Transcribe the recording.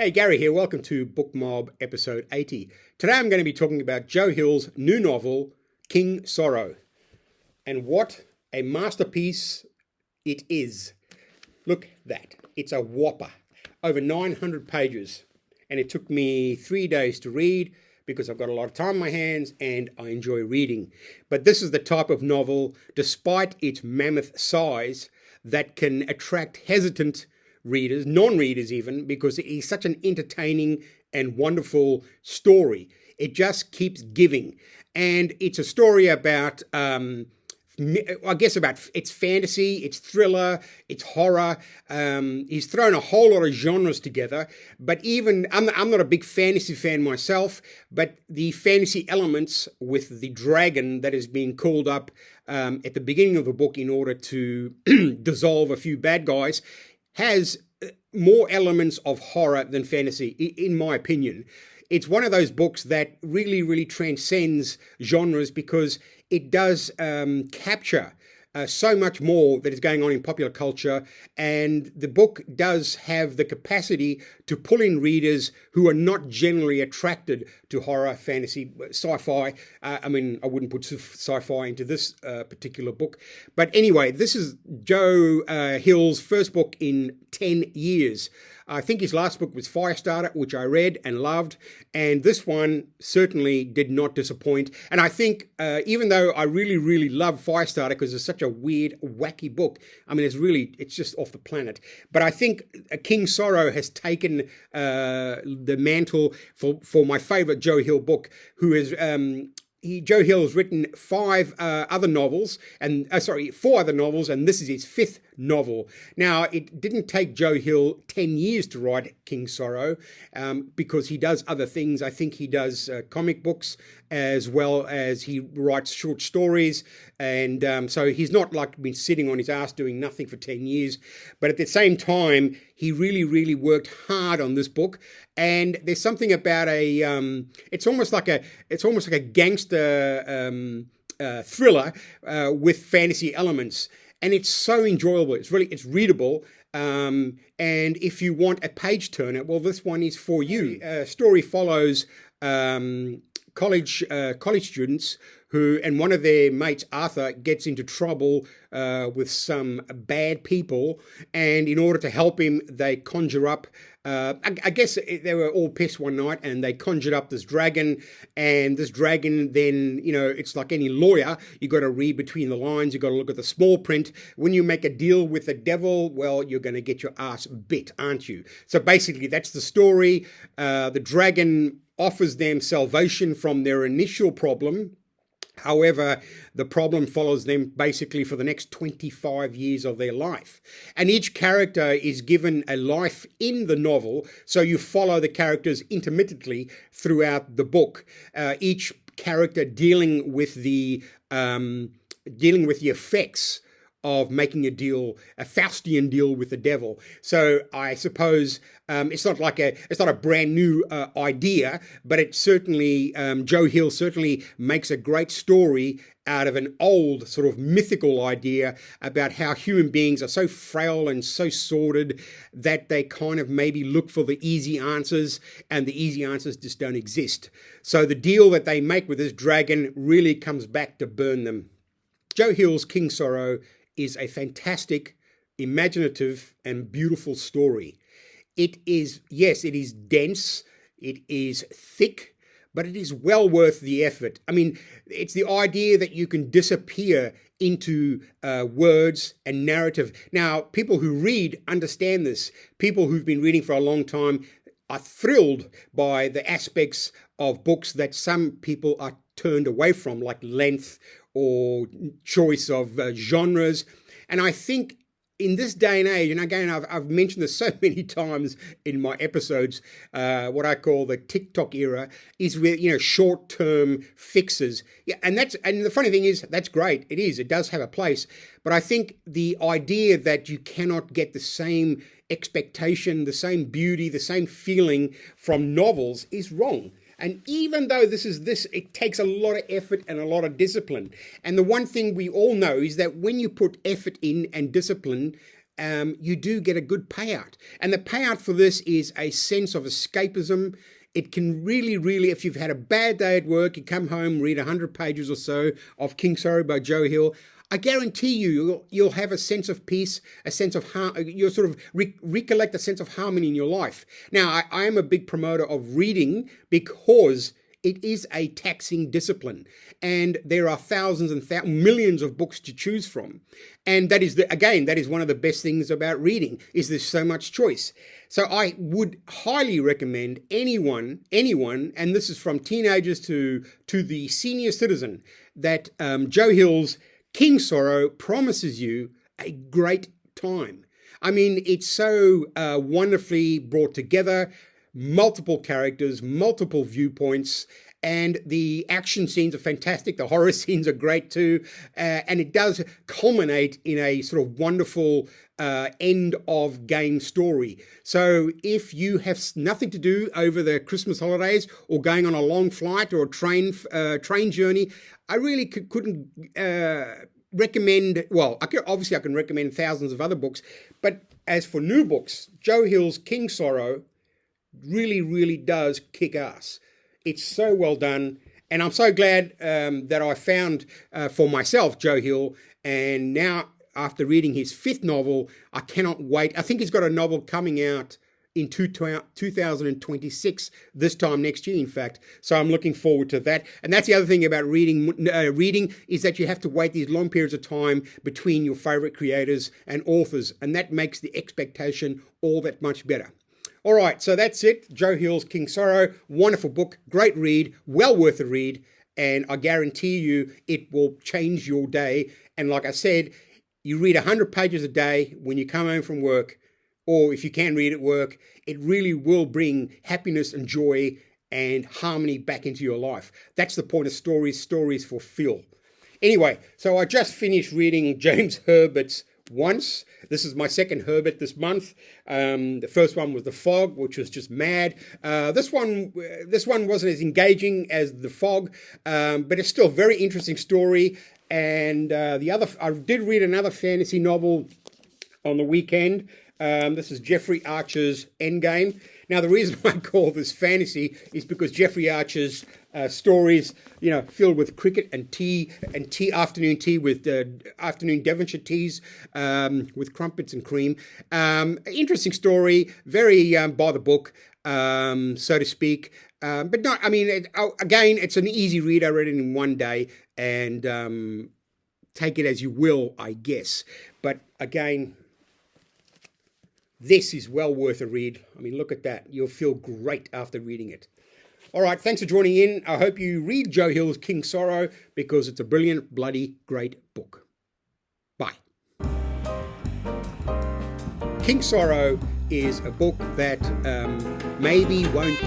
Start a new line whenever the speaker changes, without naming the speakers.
Hey, Gary here. Welcome to BookMob episode 80. Today I'm going to be talking about Joe Hill's new novel, King Sorrow. And what a masterpiece it is. Look at that. It's a whopper. Over 900 pages. And it took me 3 days to read because I've got a lot of time on my hands and I enjoy reading. But this is the type of novel, despite its mammoth size, that can attract hesitant readers, non-readers even, because it is such an entertaining and wonderful story. It just keeps giving. And it's a story about, it's fantasy, it's thriller, it's horror. He's thrown a whole lot of genres together. But even, I'm not a big fantasy fan myself, but the fantasy elements with the dragon that is being called up at the beginning of the book in order to dissolve a few bad guys has more elements of horror than fantasy, in my opinion. It's one of those books that really, really transcends genres because it does capture so much more that is going on in popular culture, and the book does have the capacity to pull in readers who are not generally attracted to horror, fantasy, sci-fi. I wouldn't put sci-fi into this particular book. But anyway, this is Joe Hill's first book in 10 years. I think his last book was Firestarter, which I read and loved, and this one certainly did not disappoint. And I think even though I really, really love Firestarter because it's such a weird, wacky book, it's just off the planet. But I think King Sorrow has taken the mantle for my favorite Joe Hill book, who is... Joe Hill has written four other novels, and this is his fifth novel. Now, it didn't take Joe Hill 10 years to write King Sorrow because he does other things. I think he does comic books as well as he writes short stories. And so he's not like been sitting on his ass doing nothing for 10 years. But at the same time, he really, really worked hard on this book. And there's something about it's almost like a gangster thriller with fantasy elements. And it's so enjoyable. It's readable. And if you want a page turner, well, this one is for you. Story follows college students and one of their mates, Arthur, gets into trouble with some bad people, and in order to help him, they conjure up. I guess they were all pissed one night, and they conjured up this dragon. And this dragon, then it's like any lawyer. You got to read between the lines. You got to look at the small print. When you make a deal with the devil, well, you're going to get your ass bit, aren't you? So basically, that's the story. The dragon offers them salvation from their initial problem. However, the problem follows them basically for the next 25 years of their life. And each character is given a life in the novel, so you follow the characters intermittently throughout the book. Each character dealing with the effects of making a faustian deal with the devil. So I suppose it's not a brand new idea, but it certainly, Joe Hill certainly makes a great story out of an old sort of mythical idea about how human beings are so frail and so sordid that they kind of maybe look for the easy answers, and the easy answers just don't exist. So the deal that they make with this dragon really comes back to burn them. Joe Hill's King Sorrow is a fantastic, imaginative, and beautiful story. It is dense, it is thick, but it is well worth the effort. It's the idea that you can disappear into words and narrative. Now, people who read understand this. People who've been reading for a long time are thrilled by the aspects of books that some people are turned away from, like length or choice of genres. And I think in this day and age, and again, I've mentioned this so many times in my episodes, what I call the TikTok era is with, short-term fixes. Yeah, and the funny thing is, that's great. It does have a place. But I think the idea that you cannot get the same expectation, the same beauty, the same feeling from novels is wrong. And even though it takes a lot of effort and a lot of discipline. And the one thing we all know is that when you put effort in and discipline, you do get a good payout. And the payout for this is a sense of escapism. It can really, really, if you've had a bad day at work, you come home, read 100 pages or so of King Sorrow by Joe Hill, I guarantee you'll have a sense of peace, a sense of you'll sort of recollect a sense of harmony in your life. Now, I am a big promoter of reading because it is a taxing discipline, and there are thousands and millions of books to choose from. And that is, that is one of the best things about reading, is there's so much choice. So I would highly recommend anyone, and this is from teenagers to the senior citizen, that Joe Hill's King Sorrow promises you a great time. I mean, it's so wonderfully brought together, multiple characters, multiple viewpoints, and the action scenes are fantastic. The horror scenes are great too. And it does culminate in a sort of wonderful end of game story. So if you have nothing to do over the Christmas holidays, or going on a long flight or a train journey, I really couldn't recommend, well, I can recommend thousands of other books, but as for new books, Joe Hill's King Sorrow really, really does kick ass. It's so well done, and I'm so glad that I found for myself Joe Hill, and now after reading his 5th novel, I cannot wait. I think he's got a novel coming out in 2026, this time next year, in fact. So I'm looking forward to that. And that's the other thing about reading is that you have to wait these long periods of time between your favorite creators and authors, and that makes the expectation all that much better. All right, so that's it. Joe Hill's King Sorrow, wonderful book, great read, well worth a read, and I guarantee you it will change your day. And like I said, you read 100 pages a day when you come home from work, or if you can read at work, it really will bring happiness and joy and harmony back into your life. That's the point of stories for Phil. Anyway, so I just finished reading James Herbert's Once. This is my second Herbert this month. The first one was The Fog, which was just mad. This one wasn't as engaging as The Fog, but it's still a very interesting story. And I did read another fantasy novel on the weekend. This is Jeffrey Archer's Endgame. Now, the reason I call this fantasy is because Jeffrey Archer's stories, filled with cricket and afternoon tea with afternoon Devonshire teas with crumpets and cream. Interesting story, very by the book, so to speak. But not, I mean, again, it's an easy read. I read it in one day, and take it as you will, I guess. But again, this is well worth a read. I mean, look at that. You'll feel great after reading it. All right, thanks for joining in. I hope you read Joe Hill's King Sorrow, because it's a brilliant, bloody great book. Bye. King Sorrow is a book that maybe won't